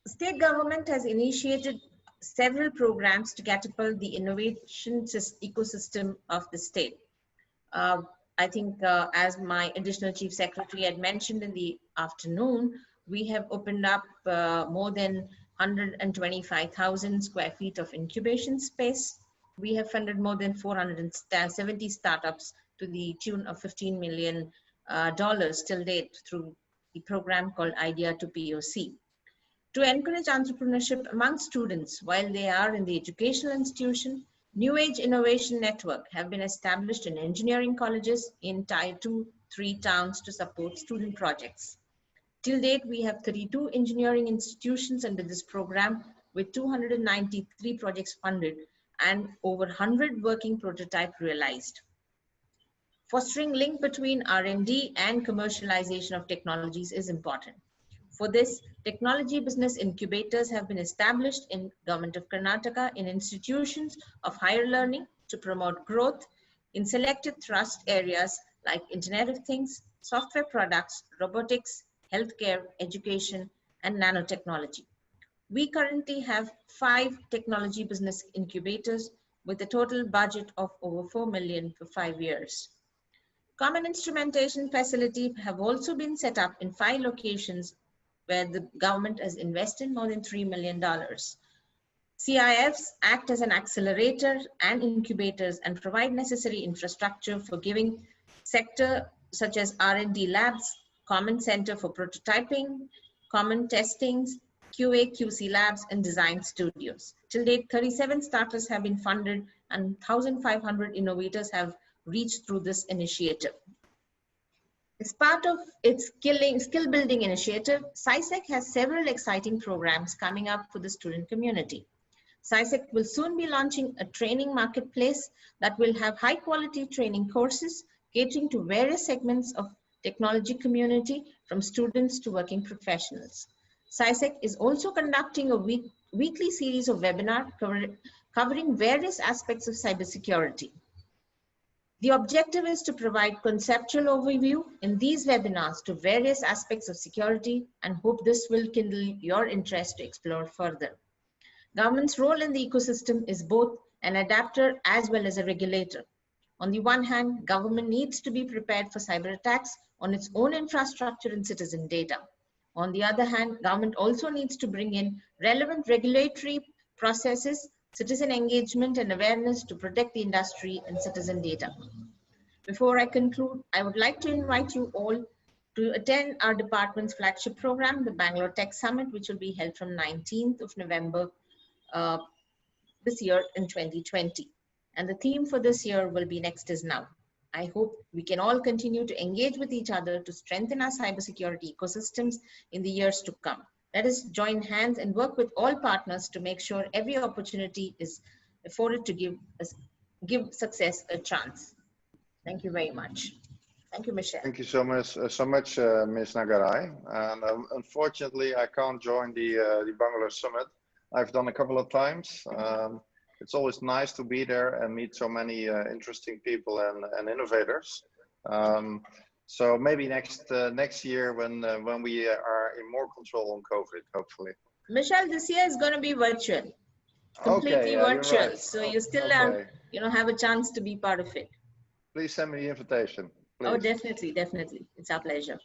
The state government has initiated several programs to catapult the innovation ecosystem of the state. I think as my additional chief secretary had mentioned in the afternoon, we have opened up more than 125,000 square feet of incubation space. We have funded more than 470 startups to the tune of $15 million till date through the program called Idea to POC. To encourage entrepreneurship among students while they are in the educational institution, New Age Innovation Network have been established in engineering colleges in Tier 2-3 towns to support student projects. Till date, we have 32 engineering institutions under this program with 293 projects funded and over 100 working prototypes realized. Fostering link between R&D and commercialization of technologies is important. For this, technology business incubators have been established in Government of Karnataka in institutions of higher learning to promote growth in selected thrust areas like Internet of Things, software products, robotics, healthcare, education, and nanotechnology. We currently have 5 technology business incubators with a total budget of over 4 million for 5 years. Common instrumentation facilities have also been set up in 5 locations where the government has invested more than $3 million. CIFs act as an accelerator and incubators and provide necessary infrastructure for giving sector such as R&D labs, common center for prototyping, common testings, QA, QC labs, and design studios. Till date, 37 startups have been funded and 1,500 innovators have reached through this initiative. As part of its skill building initiative, CySec has several exciting programs coming up for the student community. CySec will soon be launching a training marketplace that will have high quality training courses catering to various segments of technology community from students to working professionals. CySec is also conducting a weekly series of webinars covering various aspects of cybersecurity. The objective is to provide conceptual overview in these webinars to various aspects of security and hope this will kindle your interest to explore further. Government's role in the ecosystem is both an adapter as well as a regulator. On the one hand, government needs to be prepared for cyber attacks on its own infrastructure and citizen data. On the other hand, government also needs to bring in relevant regulatory processes, citizen engagement and awareness to protect the industry and citizen data. Before I conclude, I would like to invite you all to attend our department's flagship program, the Bangalore Tech Summit, which will be held from 19th of November this year in 2020. And the theme for this year will be Next is Now. I hope we can all continue to engage with each other to strengthen our cybersecurity ecosystems in the years to come. Let us join hands and work with all partners to make sure every opportunity is afforded to give success a chance. Thank you very much. Thank you, Michelle. Thank you so much, Ms. Nagarai. And unfortunately, I can't join the Bangalore Summit. I've done a couple of times. It's always nice to be there and meet so many interesting people and innovators. So maybe next year when we are in more control on COVID, hopefully. Michelle, this year is going to be virtual, completely virtual. Right. So you still have a chance to be part of it. Please send me the invitation. Please. Oh, definitely, definitely. It's our pleasure.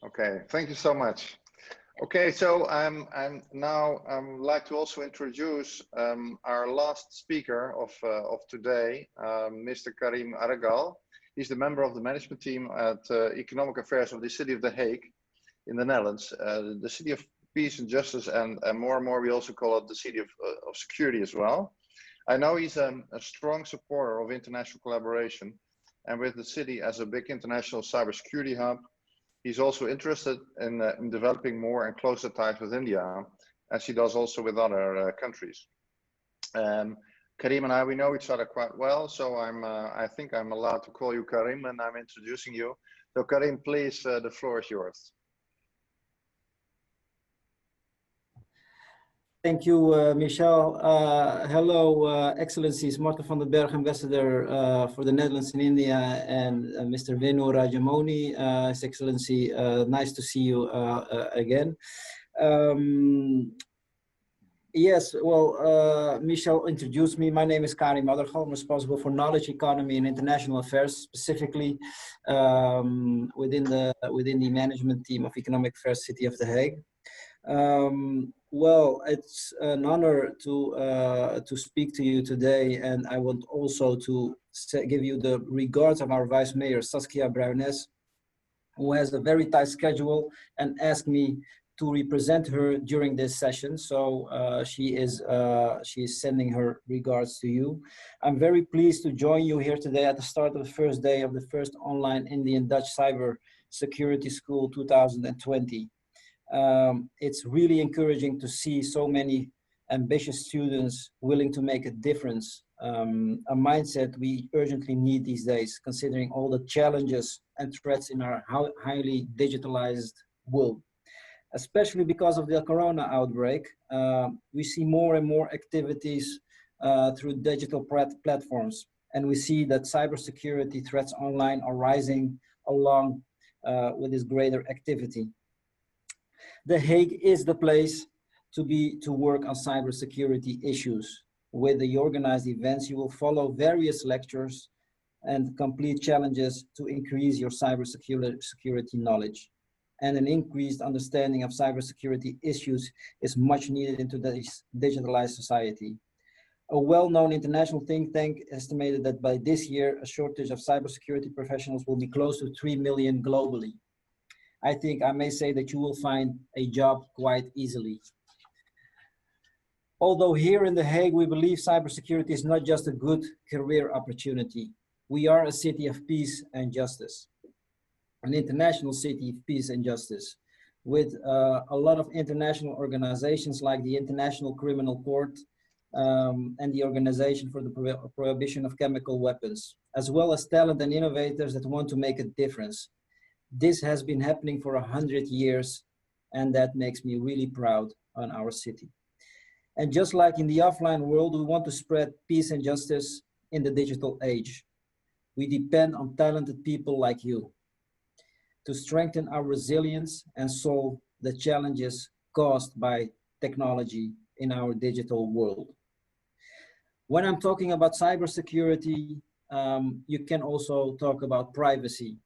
Okay, thank you so much. Okay, so I'm now like to also introduce our last speaker of today, Mr. Karim Aragal. He's the member of the management team at Economic Affairs of the City of The Hague in the Netherlands, the City of Peace and Justice, and more we also call it the City of Security as well. I know he's a strong supporter of international collaboration, and with the city as a big international cybersecurity hub, he's also interested in developing more and closer ties with India, as he does also with other countries. Karim and I, we know each other quite well, so I think I'm allowed to call you Karim, and I'm introducing you. So Karim, please, the floor is yours. Thank you, Michel. Hello, Excellencies, Martin van den Berg, Ambassador for the Netherlands in India, and Mr. Venu Rajamoni, His Excellency, nice to see you again. Yes, well, Michel introduced me. My name is Karim Aragal. I'm responsible for knowledge economy and international affairs, specifically within the management team of Economic Affairs City of The Hague. Well, it's an honor to speak to you today, and I want also to give you the regards of our Vice Mayor, Saskia Bruines, who has a very tight schedule and asked me to represent her during this session. So she is sending her regards to you. I'm very pleased to join you here today at the start of the first day of the first online Indian-Dutch Cyber Security School 2020. It's really encouraging to see so many ambitious students willing to make a difference, a mindset we urgently need these days, considering all the challenges and threats in our highly digitalized world. Especially because of the corona outbreak, we see more and more activities through digital platforms, and we see that cybersecurity threats online are rising along with this greater activity. The Hague is the place to work on cybersecurity issues. With the organized events, you will follow various lectures and complete challenges to increase your cybersecurity knowledge. And an increased understanding of cybersecurity issues is much needed in today's digitalized society. A well-known international think tank estimated that by this year, a shortage of cybersecurity professionals will be close to 3 million globally. I think I may say that you will find a job quite easily. Although here in The Hague, we believe cybersecurity is not just a good career opportunity. We are a city of peace and justice, an international city of peace and justice, with a lot of international organizations like the International Criminal Court and the Organization for the Prohibition of Chemical Weapons, as well as talent and innovators that want to make a difference. This has been happening for 100 years, and that makes me really proud on our city. And just like in the offline world, we want to spread peace and justice in the digital age. We depend on talented people like you to strengthen our resilience and solve the challenges caused by technology in our digital world. When I'm talking about cybersecurity, you can also talk about privacy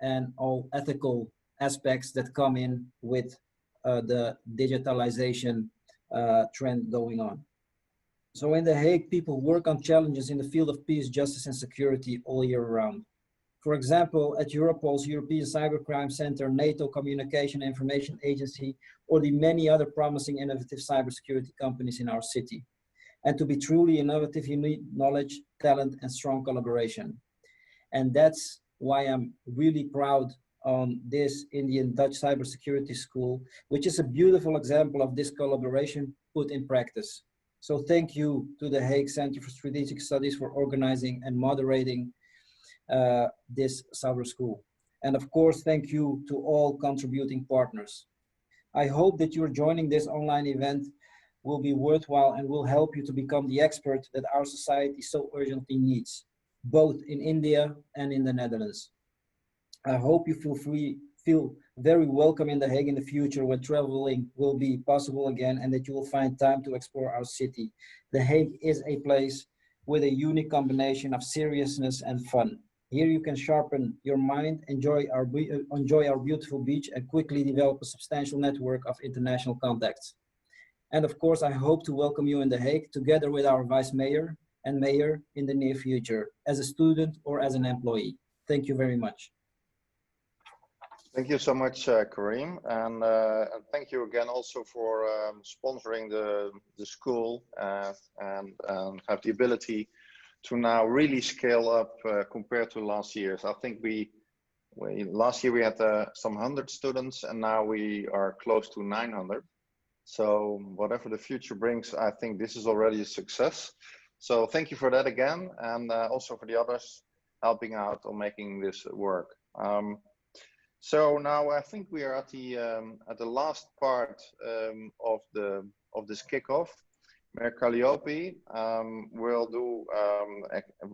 and all ethical aspects that come in with the digitalization trend going on. So in The Hague, people work on challenges in the field of peace, justice, and security all year round. For example, at Europol's European Cybercrime Center, NATO Communication and Information Agency, or the many other promising innovative cybersecurity companies in our city. And to be truly innovative, you need knowledge, talent, and strong collaboration. And that's why I'm really proud on this Indian-Dutch Cybersecurity School, which is a beautiful example of this collaboration put in practice. So thank you to the Hague Center for Strategic Studies for organizing and moderating this cyber school. And of course, thank you to all contributing partners. I hope that you're joining this online event will be worthwhile and will help you to become the expert that our society so urgently needs, both in India and in the Netherlands. I hope you feel very welcome in The Hague in the future when traveling will be possible again, and that you will find time to explore our city. The Hague is a place with a unique combination of seriousness and fun. Here you can sharpen your mind, enjoy our beautiful beach, and quickly develop a substantial network of international contacts. And of course, I hope to welcome you in The Hague together with our Vice Mayor and Mayor in the near future, as a student or as an employee. Thank you very much. Thank you so much, Kareem, and thank you again also for sponsoring the school and have the ability to now really scale up compared to last year's. I think last year we had some 100 students, and now we are close to 900. So whatever the future brings, I think this is already a success. So thank you for that again, and also for the others helping out on making this work. So now I think we are at the last part of this kickoff. Mayor Calliope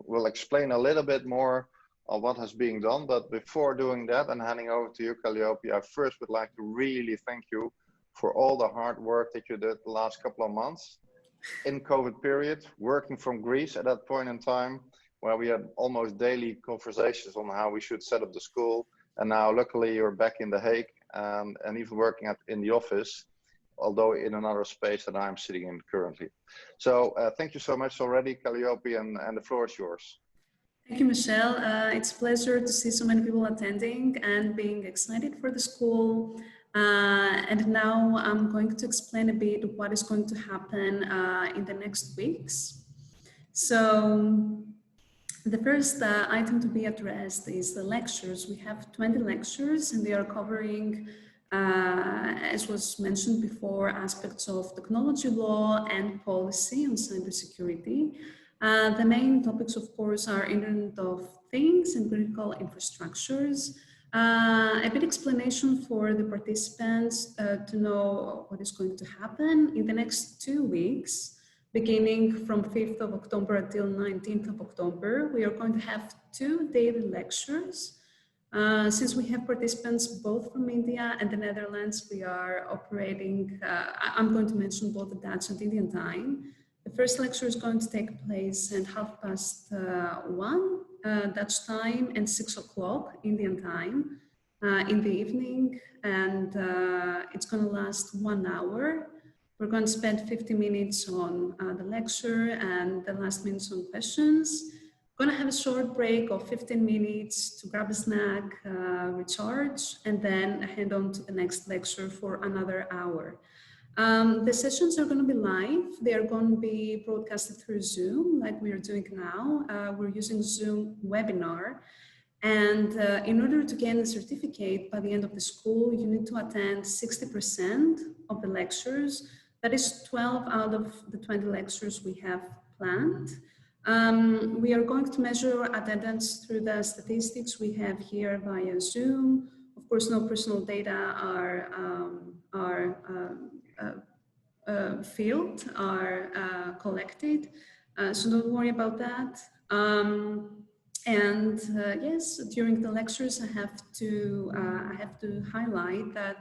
will explain a little bit more of what has been done. But before doing that and handing over to you, Calliope, I first would like to really thank you for all the hard work that you did the last couple of months in COVID period, working from Greece at that point in time, where we had almost daily conversations on how we should set up the school. And now luckily you're back in The Hague and even working in the office, although in another space that I'm sitting in currently. So thank you so much already, Calliope, and the floor is yours. Thank you, Michelle. It's a pleasure to see so many people attending and being excited for the school. And now I'm going to explain a bit what is going to happen in the next weeks. So the first item to be addressed is the lectures. We have 20 lectures, and they are covering, as was mentioned before, aspects of technology law and policy on cybersecurity. The main topics, of course, are Internet of Things and critical infrastructures. A bit explanation for the participants to know what is going to happen in the next 2 weeks. Beginning from 5th of October until 19th of October, we are going to have 2 daily lectures. Since we have participants both from India and the Netherlands, we are operating, I'm going to mention both the Dutch and Indian time. The first lecture is going to take place at 1:30 Dutch time and 6 o'clock Indian time in the evening, and it's going to last 1 hour. We're going to spend 50 minutes on the lecture and the last minutes on questions. We're going to have a short break of 15 minutes to grab a snack, recharge, and then head on to the next lecture for another hour. The sessions are going to be live. They are going to be broadcasted through Zoom, like we are doing now. We're using Zoom webinar. And in order to gain the certificate by the end of the school, you need to attend 60% of the lectures. That is 12 out of the 20 lectures we have planned. We are going to measure attendance through the statistics we have here via Zoom. Of course, no personal data are collected, so don't worry about that. Yes, during the lectures, I have to highlight that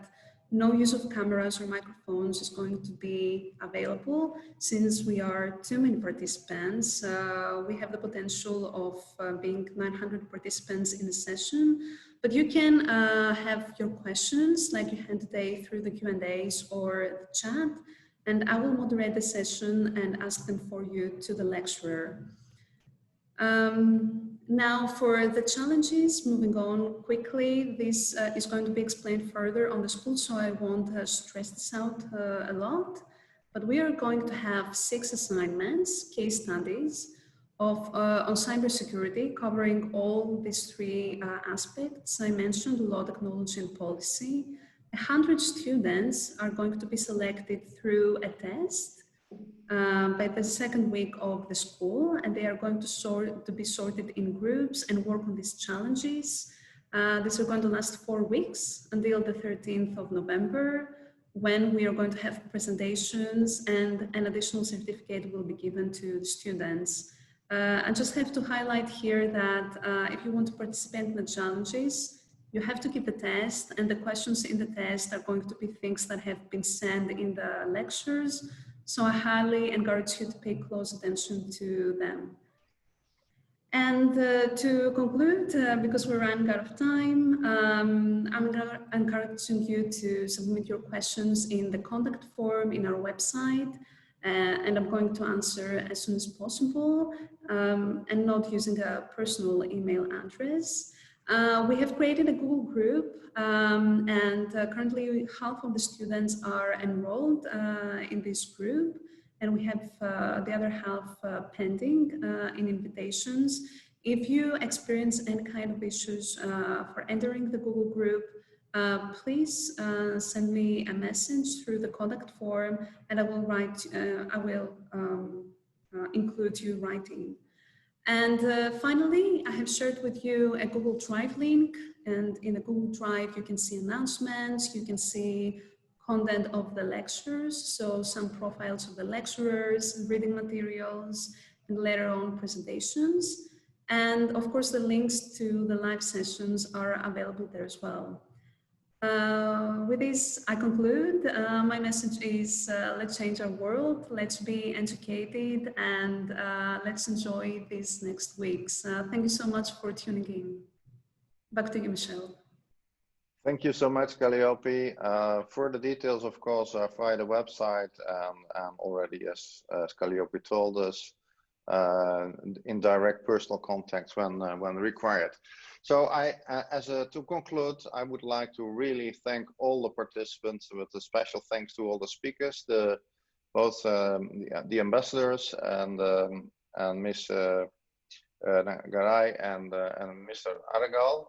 no use of cameras or microphones is going to be available since we are too many participants. We have the potential of being 900 participants in a session, but you can have your questions like you had today through the Q&As or the chat, and I will moderate the session and ask them for you to the lecturer. Now for the challenges, moving on quickly, this is going to be explained further on the school, so I won't stress this out a lot, but we are going to have 6 assignments, case studies on cybersecurity, covering all these 3 aspects I mentioned: law, technology, and policy. 100 students are going to be selected through a test by the second week of the school, and they are going to be sorted in groups and work on these challenges. These are going to last 4 weeks until the 13th of November, when we are going to have presentations and an additional certificate will be given to the students. I just have to highlight here that if you want to participate in the challenges, you have to keep the test, and the questions in the test are going to be things that have been sent in the lectures. So I highly encourage you to pay close attention to them. And to conclude, because we're running out of time, I'm encouraging you to submit your questions in the contact form in our website, and I'm going to answer as soon as possible, and not using a personal email address. We have created a Google group, and currently half of the students are enrolled in this group. And we have the other half pending in invitations. If you experience any kind of issues for entering the Google group, please send me a message through the contact form, and I will include you writing. And finally, I have shared with you a Google Drive link, and in the Google Drive, you can see announcements, you can see content of the lectures, so some profiles of the lecturers, reading materials, and later on presentations. And of course, the links to the live sessions are available there as well. With this, I conclude. My message is let's change our world, let's be educated, and let's enjoy these next weeks. Thank you so much for tuning in. Back to you, Michelle. Thank you so much, Calliope. Further details, of course, are via the website, and already, as Calliope told us, in direct personal contacts when required. So to conclude, I would like to really thank all the participants, with a special thanks to all the speakers, both the ambassadors and Ms. Garay and Mr. Aragal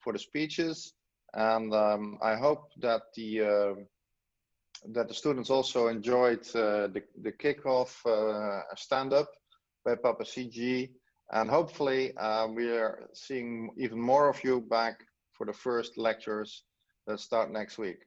for the speeches. And I hope that the students also enjoyed the kickoff stand-up by Papa CG, and hopefully we are seeing even more of you back for the first lectures that start next week.